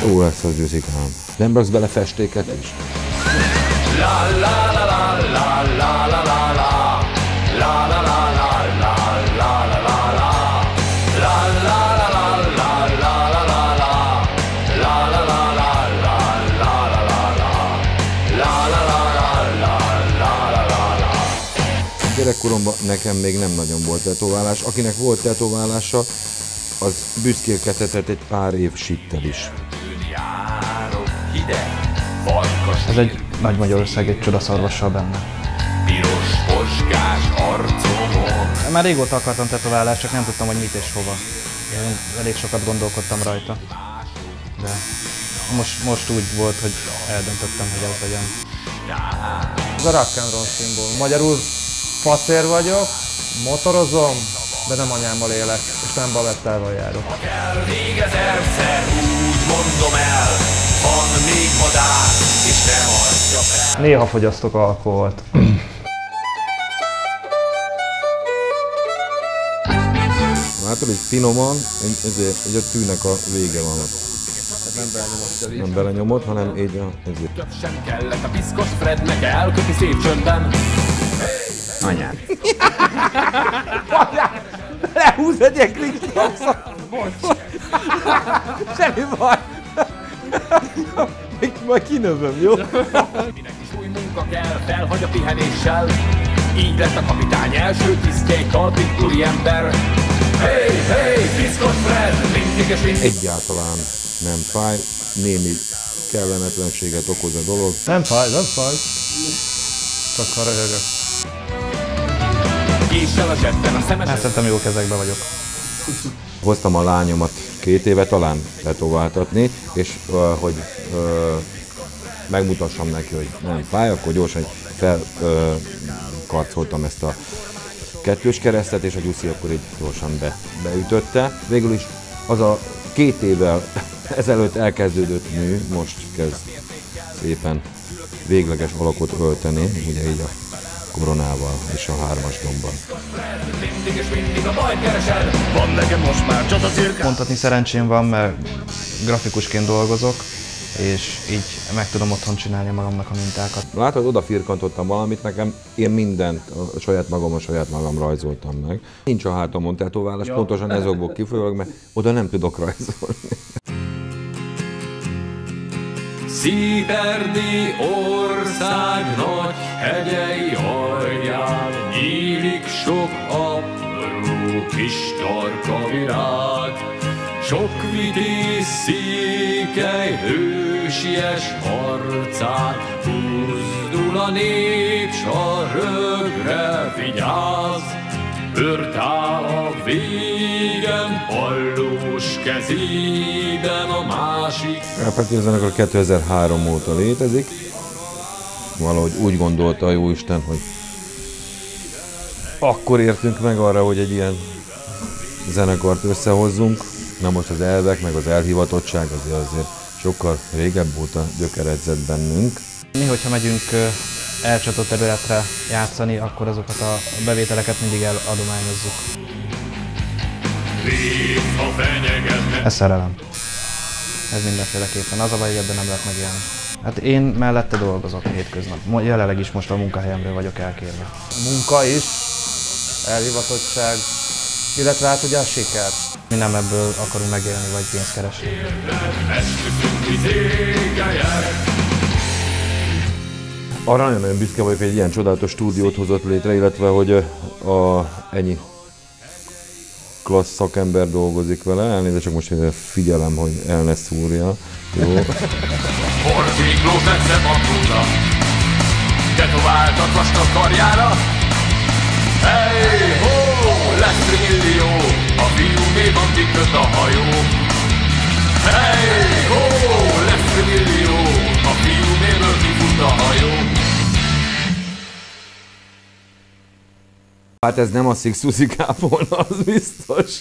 Ó, lesz az győzikám. Nem raksz bele festéket is? Gyerekkoromban nekem még nem nagyon volt tetoválás. Akinek volt tetoválása, az büszkélkedhetett egy pár év sittel is. Ez egy nagy Magyarország egy csodaszarvassal benne. Piros poskás arcomon. Már régóta akartam tetoválást, csak nem tudtam, hogy mit és hova. Én elég sokat gondolkodtam rajta. De most úgy volt, hogy eldöntöttem, hogy ez legyen. Ez a rock'n'roll szimbólum. Magyarul facér vagyok, motorozom, de nem anyámmal élek, és nem balettával járok. Ha kell még ezerszer, úgy mondom el, van még madár, és nem adja fel. Néha fogyasztok alkoholt. Látod, így finoman, ezért így a tűnek a vége van ott. Nem belenyomod, hanem így ezért. Több sem kellett a piszkos Frednek, elköti szép csöndben. Anyád. Lehúz egy ilyen kristályszat! Bocs! Semmi baj! Majd kinövöm, jó? Minek is új munka kell, felhagy a pihenéssel. Így lett a kapitány első tisztje, egy talpig úriember. Hey, hey, piszkos Fred, mindig és mindig. Egyáltalán nem fáj, némi kellemetlenséget okoz a dolog. Nem fáj, nem fáj. Csak ha röhögök. Késsel a zsebben a szemes. Szerintem jó kezekben vagyok. Hoztam a lányomat 2 éve talán tetováltatni, és hogy megmutassam neki, hogy nem fáj, akkor gyorsan felkarcoltam ezt a kettős keresztet, és a Gyuszi akkor így gyorsan beütötte. Végül is az a 2 évvel ezelőtt elkezdődött mű, most kezd szépen végleges alakot ölteni, ugye így a koronával és a 3-as gombbal. Mindig és mindig a baj keresed. Van nekem most már csodacirkám. Mondhatni szerencsém van, mert grafikusként dolgozok, és így meg tudom otthon csinálni magamnak a mintákat. Látod, oda firkantottam valamit nekem, én mindent saját magam rajzoltam meg. Nincs a hátamon tetoválás, pontosan ezokból kifolyólag, mert oda nem tudok rajzolni. Szíberdi ország nagy hegyei alján nyílik sok apró kis tarka virág. Sok vitéz székely hősies harcán buzdul a nép, s a rögre vigyáz. Őrt áll a végen, pallós kezében a másik. Kárpátia zenekar 2003 óta létezik. Valahogy úgy gondolta a Jóisten, hogy akkor értünk meg arra, hogy egy ilyen zenekart összehozzunk. Na most az elvek, meg az elhivatottság azért sokkal régebb óta gyökeredzett bennünk. Mi, hogyha megyünk elcsatott területre játszani, akkor azokat a bevételeket mindig eladományozzuk. Ez szerelem. Ez mindenféleképpen. Az a baj, hogy ebben nem lehet megélni. Hát én mellette dolgozok hétköznap. Jelenleg is most a munkahelyemről vagyok elkérve. Munka is, elhivatottság, illetve hát ugye a siker. Mi nem ebből akarunk megélni vagy pénzt keresni. Arra nagyon büszke vagyok, hogy egy ilyen csodálatos stúdiót hozott létre, illetve hogy ennyi klassz szakember dolgozik vele. Elnézést, csak most figyelem, hogy el ne szúrja. Jó. Porciklót tetszett apróra, tetováltak vastag karjára. Hey, ho, lesz trillió, a fiúméban kiköt a hajó. Hey, ho, lesz trillió, a fiúméből kifut a hajó. Hát ez nem a Six Suzy volna, az biztos.